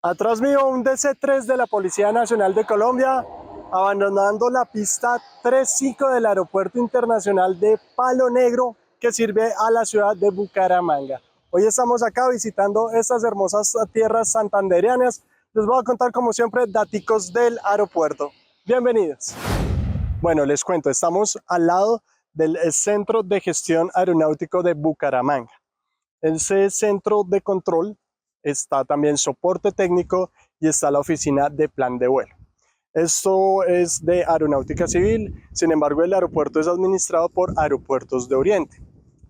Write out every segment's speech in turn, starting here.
Atrás mío un DC-3 de la Policía Nacional de Colombia, abandonando la pista 35 del Aeropuerto Internacional de Palo Negro, que sirve a la ciudad de Bucaramanga. Hoy estamos acá visitando estas hermosas tierras santandereanas. Les voy a contar, como siempre, daticos del aeropuerto. Bienvenidos. Bueno, les cuento, estamos al lado del Centro de Gestión Aeronáutico de Bucaramanga. Ese centro de control está también soporte técnico y está la oficina de plan de vuelo. Esto es de Aeronáutica Civil, sin embargo el aeropuerto es administrado por Aeropuertos de Oriente.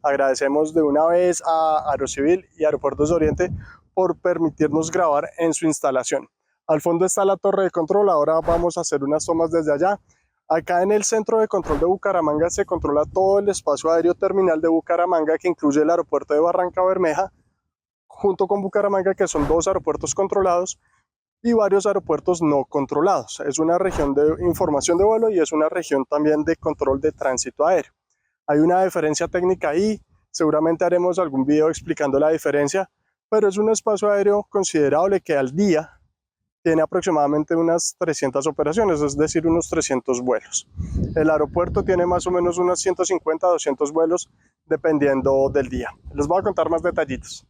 Agradecemos de una vez a Aerocivil y Aeropuertos de Oriente por permitirnos grabar en su instalación. Al fondo está la torre de control, ahora vamos a hacer unas tomas desde allá. Acá en el centro de control de Bucaramanga se controla todo el espacio aéreo terminal de Bucaramanga, que incluye el aeropuerto de Barranca Bermeja, junto con Bucaramanga, que son dos aeropuertos controlados y varios aeropuertos no controlados. Es una región de información de vuelo y es una región también de control de tránsito aéreo. Hay una diferencia técnica ahí, seguramente haremos algún video explicando la diferencia, pero es un espacio aéreo considerable que al día tiene aproximadamente unas 300 operaciones, es decir, unos 300 vuelos. El aeropuerto tiene más o menos unos 150 a 200 vuelos dependiendo del día. Les voy a contar más detallitos.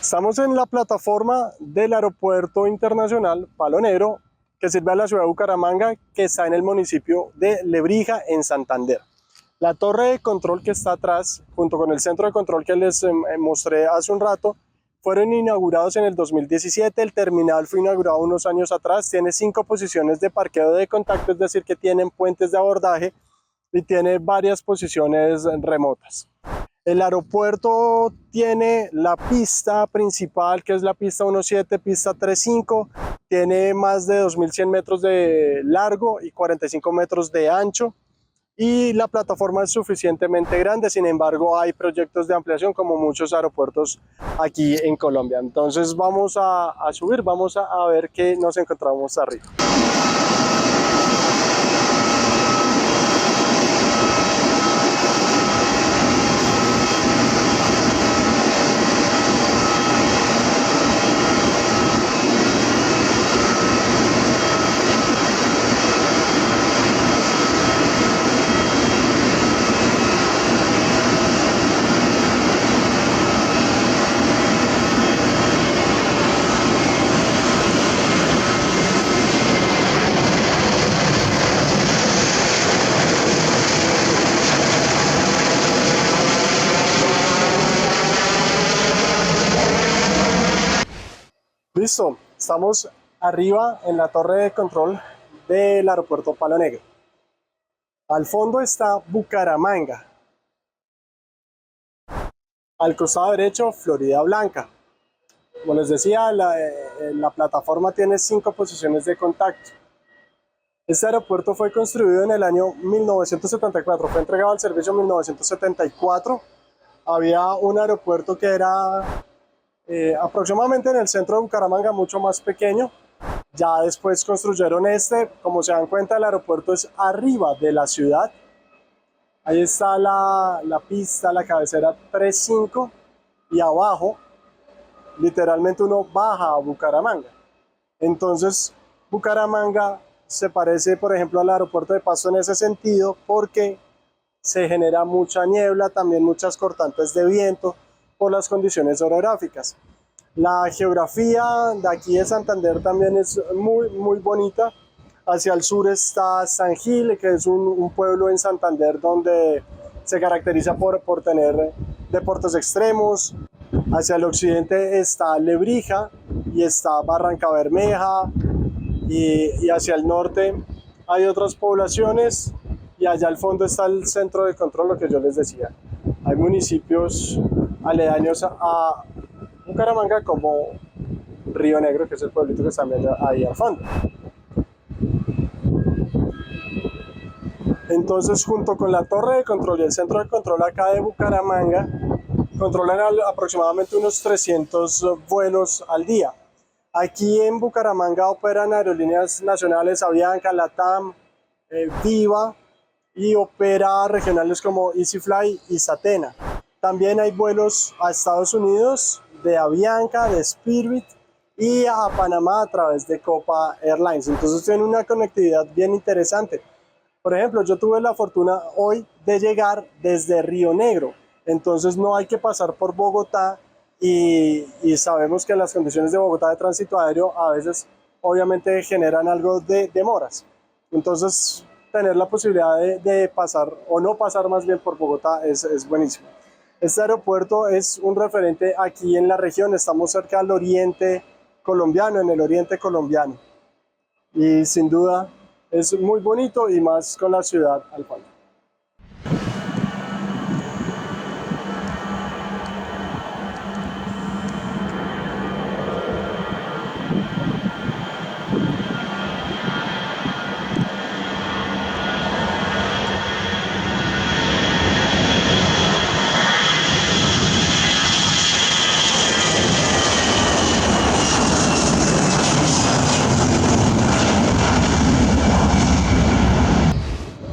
Estamos en la plataforma del Aeropuerto Internacional Palo Negro, que sirve a la ciudad de Bucaramanga, que está en el municipio de Lebrija, en Santander. La torre de control que está atrás, junto con el centro de control que les mostré hace un rato, fueron inaugurados en el 2017. El terminal fue inaugurado unos años atrás. Tiene 5 posiciones de parqueo de contacto, es decir, que tienen puentes de abordaje y tiene varias posiciones remotas. El aeropuerto tiene la pista principal, que es la pista 17, pista 35, tiene más de 2.100 metros de largo y 45 metros de ancho, y la plataforma es suficientemente grande. Sin embargo, hay proyectos de ampliación como muchos aeropuertos aquí en Colombia. Entonces vamos a subir, vamos a ver qué nos encontramos arriba. Listo, estamos arriba en la torre de control del aeropuerto Palo Negro. Al fondo está Bucaramanga. Al costado derecho, Florida Blanca. Como les decía, la plataforma tiene 5 posiciones de contacto. Este aeropuerto fue construido en el año 1974, fue entregado al servicio en 1974. Había un aeropuerto que era aproximadamente en el centro de Bucaramanga, mucho más pequeño. Ya después construyeron este. Como se dan cuenta, el aeropuerto es arriba de la ciudad. Ahí está la pista, la cabecera 35, y abajo literalmente uno baja a Bucaramanga. Entonces Bucaramanga se parece, por ejemplo, al aeropuerto de Pasto en ese sentido, porque se genera mucha niebla, también muchas cortantes de viento por las condiciones orográficas. La geografía de aquí de Santander también es muy bonita. Hacia el sur está San Gil, que es un pueblo en Santander donde se caracteriza por tener deportes extremos. Hacia el occidente está Lebrija y está Barranca Bermeja, y hacia el norte hay otras poblaciones, y allá al fondo está el centro de control, lo que yo les decía. Hay municipios aledaños a Bucaramanga como Río Negro, que es el pueblito que está ahí al fondo. Entonces, junto con la torre de control y el centro de control acá de Bucaramanga, controlan aproximadamente unos 300 vuelos al día. Aquí en Bucaramanga operan aerolíneas nacionales Avianca, LATAM, Viva, y opera regionales como EasyFly y Satena. También hay vuelos a Estados Unidos de Avianca, de Spirit, y a Panamá a través de Copa Airlines. Entonces tienen una conectividad bien interesante. Por ejemplo, yo tuve la fortuna hoy de llegar desde Río Negro, entonces no hay que pasar por Bogotá, y sabemos que las condiciones de Bogotá de tránsito aéreo a veces obviamente generan algo de demoras. Entonces tener la posibilidad de pasar, o no pasar más bien, por Bogotá es buenísimo. Este aeropuerto es un referente aquí en la región, estamos cerca del oriente colombiano, en el oriente colombiano, y sin duda es muy bonito, y más con la ciudad al fondo.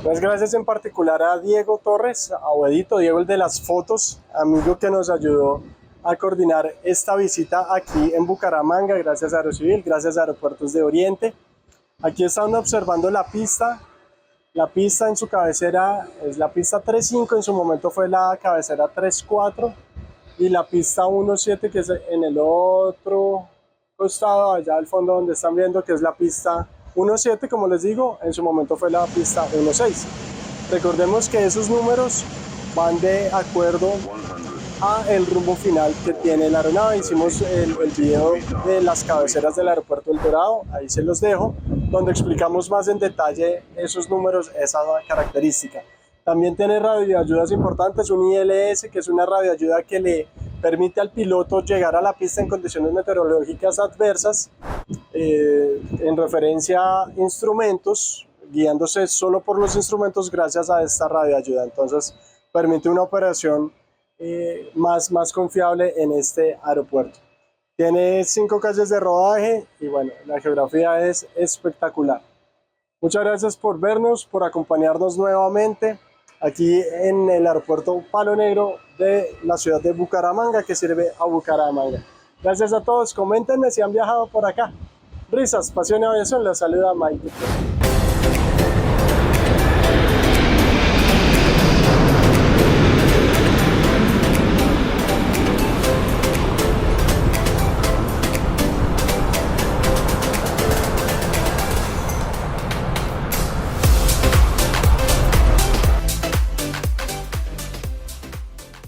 Pues gracias en particular a Diego Torres, a Obedito, Diego el de las fotos, amigo que nos ayudó a coordinar esta visita aquí en Bucaramanga, gracias a Aerocivil, gracias a Aeropuertos de Oriente. Aquí están observando la pista en su cabecera es la pista 3.5, en su momento fue la cabecera 3.4, y la pista 1.7, que es en el otro costado, allá al fondo donde están viendo, que es la pista 1.7, como les digo, en su momento fue la pista 1.6. Recordemos que esos números van de acuerdo a el rumbo final que tiene la aeronave. Hicimos el video de las cabeceras del aeropuerto El Dorado, ahí se los dejo, donde explicamos más en detalle esos números, esa característica. También tiene radioayudas importantes, un ILS, que es una radioayuda que le permite al piloto llegar a la pista en condiciones meteorológicas adversas, en referencia a instrumentos, guiándose solo por los instrumentos gracias a esta radioayuda. Entonces permite una operación más confiable en este aeropuerto. Tiene 5 calles de rodaje y bueno, la geografía es espectacular. Muchas gracias por vernos, por acompañarnos nuevamente aquí en el aeropuerto Palo Negro de la ciudad de Bucaramanga, que sirve a Bucaramanga. Gracias a todos, coméntenme si han viajado por acá. Risas, pasión y aviación, les saluda Mike.